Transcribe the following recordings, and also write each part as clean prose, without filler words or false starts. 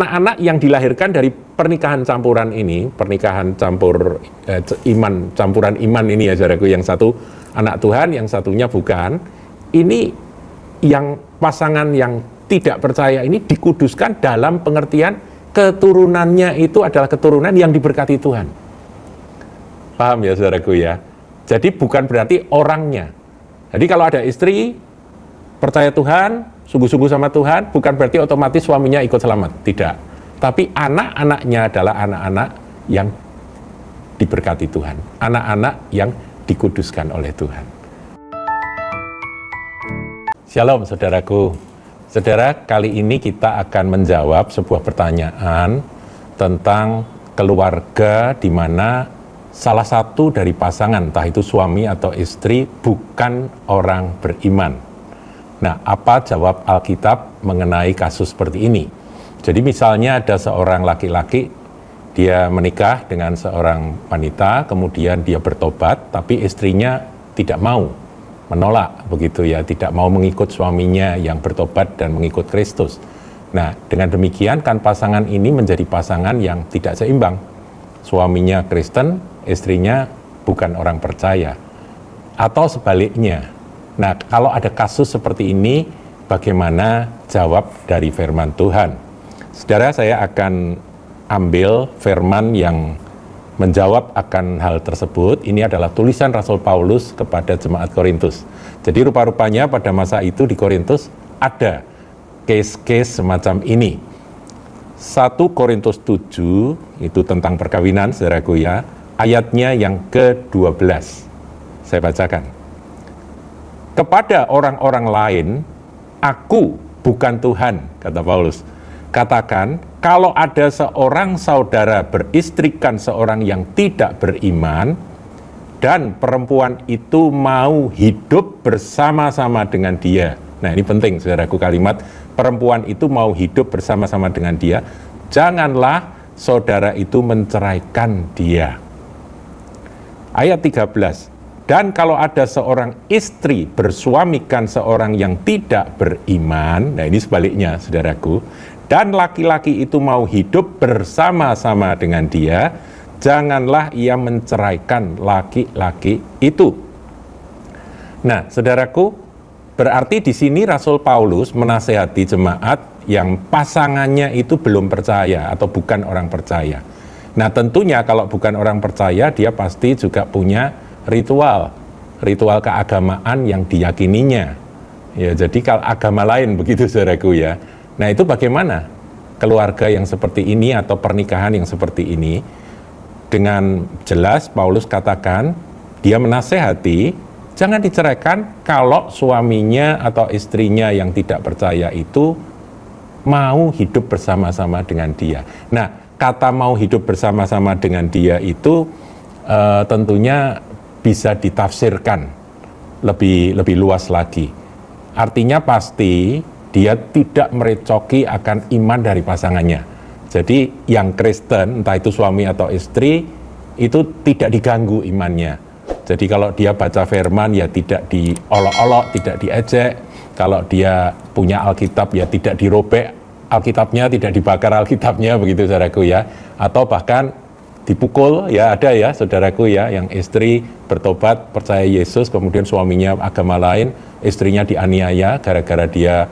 Anak-anak yang dilahirkan dari pernikahan campuran ini, pernikahan campuran iman ini ya saudaraku, yang satu anak Tuhan, yang satunya bukan, ini yang pasangan yang tidak percaya ini dikuduskan dalam pengertian keturunannya itu adalah keturunan yang diberkati Tuhan. Paham ya saudaraku ya? Jadi bukan berarti orangnya. Jadi kalau ada istri percaya Tuhan, sungguh-sungguh sama Tuhan, bukan berarti otomatis suaminya ikut selamat. Tidak. Tapi anak-anaknya adalah anak-anak yang diberkati Tuhan. Anak-anak yang dikuduskan oleh Tuhan. Shalom saudaraku. Saudara, kali ini kita akan menjawab sebuah pertanyaan tentang keluarga di mana salah satu dari pasangan, entah itu suami atau istri, bukan orang beriman. Nah, apa jawab Alkitab mengenai kasus seperti ini? Jadi misalnya ada seorang laki-laki, dia menikah dengan seorang wanita, kemudian dia bertobat, tapi istrinya tidak mau, menolak, begitu ya, tidak mau mengikut suaminya yang bertobat dan mengikut Kristus. Nah, dengan demikian kan pasangan ini menjadi pasangan yang tidak seimbang. Suaminya Kristen, istrinya bukan orang percaya. Atau sebaliknya. Nah, kalau ada kasus seperti ini, bagaimana jawab dari firman Tuhan? Saudara, saya akan ambil firman yang menjawab akan hal tersebut. Ini adalah tulisan Rasul Paulus kepada jemaat Korintus. Jadi rupa-rupanya pada masa itu di Korintus ada case-case semacam ini. 1 Korintus 7, itu tentang perkawinan, saudaraku ya, ayatnya yang ke-12. Saya bacakan. Kepada orang-orang lain, aku bukan Tuhan, kata Paulus. Katakan, kalau ada seorang saudara beristrikan seorang yang tidak beriman, dan perempuan itu mau hidup bersama-sama dengan dia. Nah, ini penting, saudaraku, kalimat perempuan itu mau hidup bersama-sama dengan dia, janganlah saudara itu menceraikan dia. Ayat 13. Dan kalau ada seorang istri bersuamikan seorang yang tidak beriman, nah ini sebaliknya saudaraku, dan laki-laki itu mau hidup bersama-sama dengan dia, janganlah ia menceraikan laki-laki itu. Nah, saudaraku, berarti di sini Rasul Paulus menasehati jemaat yang pasangannya itu belum percaya atau bukan orang percaya. Nah, tentunya kalau bukan orang percaya, dia pasti juga punya ritual keagamaan yang diyakininya. Ya, jadi kalau agama lain begitu saudaraku ya. Nah, itu bagaimana keluarga yang seperti ini atau pernikahan yang seperti ini? Dengan jelas Paulus katakan, dia menasehati jangan diceraikan kalau suaminya atau istrinya yang tidak percaya itu mau hidup bersama-sama dengan dia. Nah, kata mau hidup bersama-sama dengan dia itu tentunya bisa ditafsirkan lebih luas lagi. Artinya pasti dia tidak merecoki akan iman dari pasangannya. Jadi yang Kristen, entah itu suami atau istri, itu tidak diganggu imannya. Jadi kalau dia baca firman ya tidak diolok-olok, tidak diejek. Kalau dia punya Alkitab ya tidak dirobek Alkitabnya, tidak dibakar Alkitabnya, begitu saudaraku ya. Atau bahkan dipukul, ya ada ya saudaraku ya, yang istri bertobat, percaya Yesus, kemudian suaminya agama lain, istrinya dianiaya gara-gara dia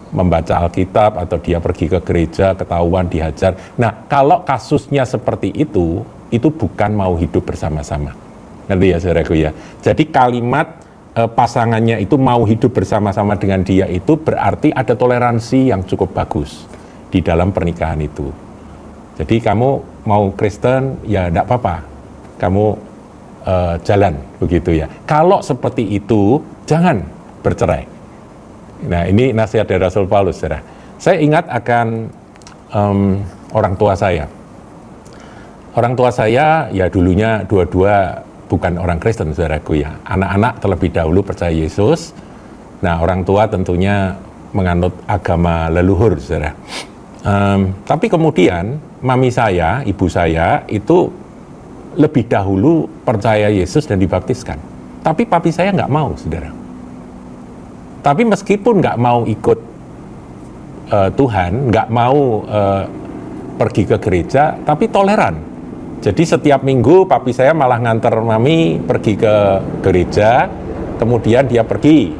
membaca Alkitab atau dia pergi ke gereja, ketahuan dihajar. Nah, kalau kasusnya seperti itu bukan mau hidup bersama-sama. Ngerti ya saudaraku ya. Jadi kalimat pasangannya itu mau hidup bersama-sama dengan dia itu berarti ada toleransi yang cukup bagus di dalam pernikahan itu. Jadi kamu mau Kristen ya enggak apa-apa, kamu jalan begitu ya. Kalau seperti itu jangan bercerai. Nah, ini nasihat dari Rasul Paulus, saudara. Saya ingat akan orang tua saya. Orang tua saya ya dulunya dua-dua bukan orang Kristen, saudaraku ya. Anak-anak terlebih dahulu percaya Yesus. Nah, orang tua tentunya menganut agama leluhur, saudara. Tapi kemudian mami saya, ibu saya itu lebih dahulu percaya Yesus dan dibaptiskan. Tapi papi saya nggak mau, saudara. Tapi meskipun nggak mau ikut Tuhan, nggak mau pergi ke gereja, tapi toleran. Jadi setiap minggu papi saya malah nganter mami pergi ke gereja, kemudian dia pergi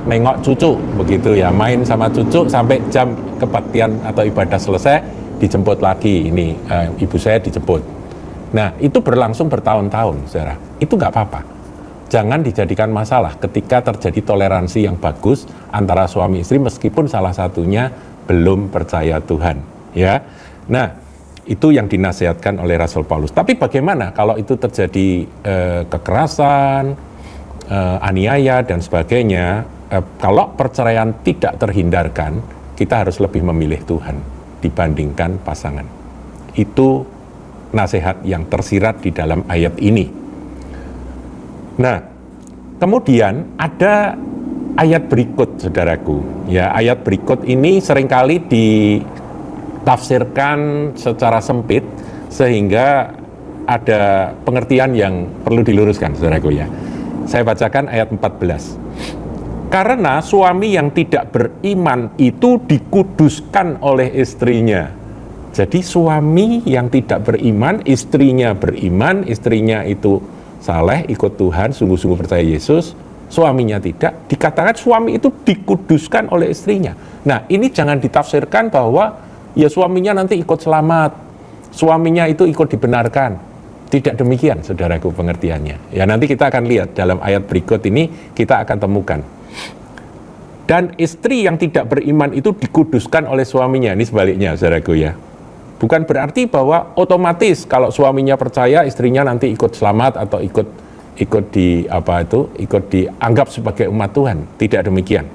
nengok cucu, begitu ya, main sama cucu sampai jam kebaktian atau ibadah selesai, dijemput lagi, ini ibu saya dijemput. Nah, itu berlangsung bertahun-tahun, saudara. Itu nggak apa-apa. Jangan dijadikan masalah ketika terjadi toleransi yang bagus antara suami istri meskipun salah satunya belum percaya Tuhan, ya. Nah, itu yang dinasihatkan oleh Rasul Paulus. Tapi bagaimana kalau itu terjadi kekerasan, aniaya dan sebagainya? Kalau perceraian tidak terhindarkan, kita harus lebih memilih Tuhan dibandingkan pasangan. Itu nasihat yang tersirat di dalam ayat ini. Nah, kemudian ada ayat berikut, saudaraku. Ya, ayat berikut ini seringkali ditafsirkan secara sempit sehingga ada pengertian yang perlu diluruskan, saudaraku ya. Saya bacakan ayat 14. Karena suami yang tidak beriman itu dikuduskan oleh istrinya. Jadi suami yang tidak beriman, istrinya beriman, istrinya itu saleh, ikut Tuhan, sungguh-sungguh percaya Yesus, suaminya tidak, dikatakan suami itu dikuduskan oleh istrinya. Nah, ini jangan ditafsirkan bahwa ya suaminya nanti ikut selamat, suaminya itu ikut dibenarkan. Tidak demikian, saudaraku, pengertiannya. Ya, nanti kita akan lihat dalam ayat berikut ini, kita akan temukan. Dan istri yang tidak beriman itu dikuduskan oleh suaminya. Ini sebaliknya, saudaraku ya. Bukan berarti bahwa otomatis kalau suaminya percaya, istrinya nanti ikut selamat atau ikut dianggap sebagai umat Tuhan. Tidak demikian.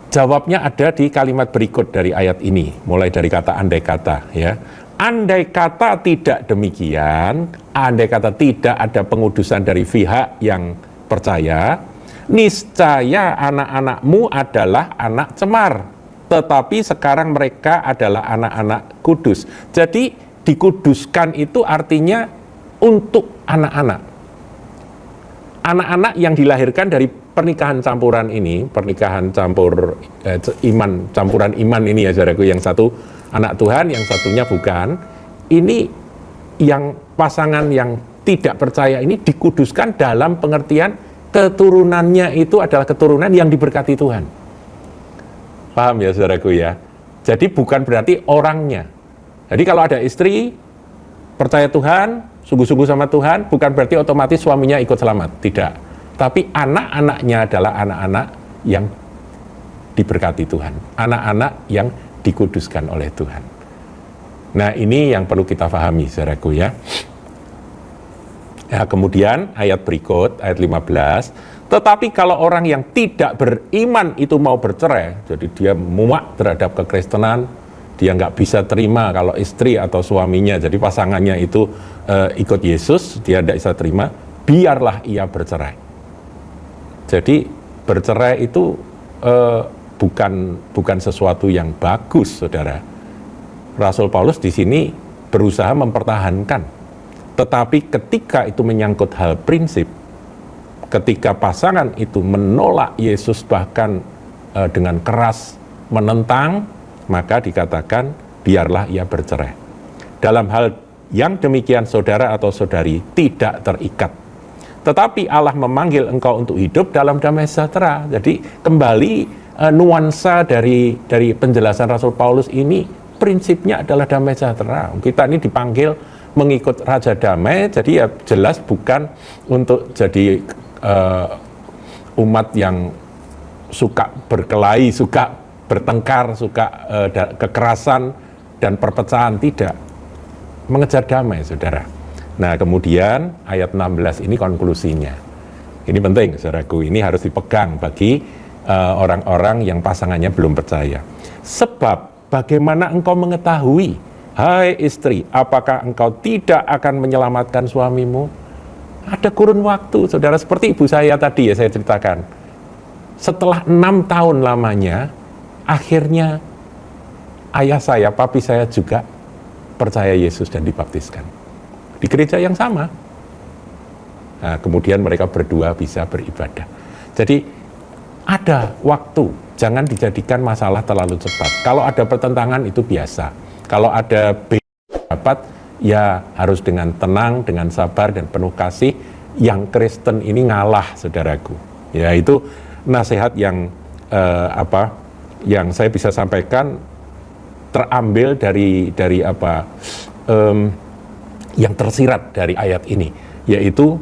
Jawabnya ada di kalimat berikut dari ayat ini, mulai dari kata andai kata, ya. Andai kata tidak demikian, andai kata tidak ada pengudusan dari pihak yang percaya, niscaya anak-anakmu adalah anak cemar. Tetapi sekarang mereka adalah anak-anak kudus. Jadi dikuduskan itu artinya untuk anak-anak. Anak-anak yang dilahirkan dari pernikahan campuran ini, pernikahan campuran iman ini ya saudaraku, yang satu anak Tuhan, yang satunya bukan. Ini yang pasangan yang tidak percaya ini dikuduskan dalam pengertian keturunannya itu adalah keturunan yang diberkati Tuhan. Paham ya saudaraku ya? Jadi bukan berarti orangnya. Jadi kalau ada istri percaya Tuhan, sungguh-sungguh sama Tuhan, bukan berarti otomatis suaminya ikut selamat. Tidak. Tapi anak-anaknya adalah anak-anak yang diberkati Tuhan. Anak-anak yang dikuduskan oleh Tuhan. Nah, ini yang perlu kita pahami saudaraku ya. Ya, kemudian ayat berikut, ayat 15. Tetapi kalau orang yang tidak beriman itu mau bercerai, jadi dia muak terhadap kekristenan, dia nggak bisa terima kalau istri atau suaminya, jadi pasangannya itu ikut Yesus, dia tidak bisa terima, biarlah ia bercerai. Jadi bercerai itu bukan sesuatu yang bagus, saudara. Rasul Paulus di sini berusaha mempertahankan, tetapi ketika itu menyangkut hal prinsip, ketika pasangan itu menolak Yesus bahkan dengan keras menentang, maka dikatakan biarlah ia bercerai. Dalam hal yang demikian saudara atau saudari tidak terikat. Tetapi Allah memanggil engkau untuk hidup dalam damai sejahtera. Jadi kembali nuansa dari penjelasan Rasul Paulus ini prinsipnya adalah damai sejahtera. Kita ini dipanggil mengikut Raja Damai, jadi ya jelas bukan untuk jadi umat yang suka berkelahi, suka bertengkar, suka kekerasan dan perpecahan, tidak. Mengejar damai, saudara. Nah, kemudian ayat 16 ini konklusinya. Ini penting, saudaraku. Ini harus dipegang bagi orang-orang yang pasangannya belum percaya. Sebab bagaimana engkau mengetahui, hai istri, apakah engkau tidak akan menyelamatkan suamimu? Ada kurun waktu, saudara, seperti ibu saya tadi ya saya ceritakan. Setelah 6 tahun lamanya, akhirnya ayah saya, papi saya juga percaya Yesus dan dibaptiskan. Di gereja yang sama. Nah, kemudian mereka berdua bisa beribadah. Jadi ada waktu, jangan dijadikan masalah terlalu cepat. Kalau ada pertentangan itu biasa. Kalau ada pendapat, ya harus dengan tenang, dengan sabar dan penuh kasih. Yang Kristen ini ngalah, saudaraku. Ya, itu nasihat yang yang saya bisa sampaikan terambil dari yang tersirat dari ayat ini, yaitu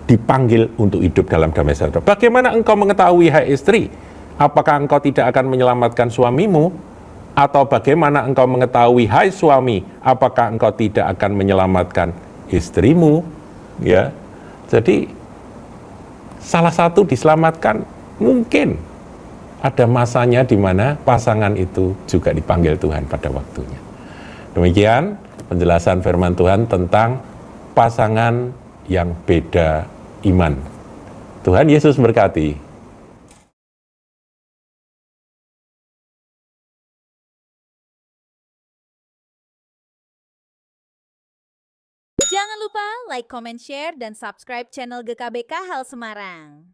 dipanggil untuk hidup dalam damai sejahtera. Bagaimana engkau mengetahui, hai istri, apakah engkau tidak akan menyelamatkan suamimu? Atau bagaimana engkau mengetahui, hai suami, apakah engkau tidak akan menyelamatkan istrimu? Ya, jadi salah satu diselamatkan, mungkin ada masanya di mana pasangan itu juga dipanggil Tuhan pada waktunya. Demikian penjelasan firman Tuhan tentang pasangan yang beda iman. Tuhan Yesus berkati. Jangan lupa like, comment, share, dan subscribe channel GKBK Hal Semarang.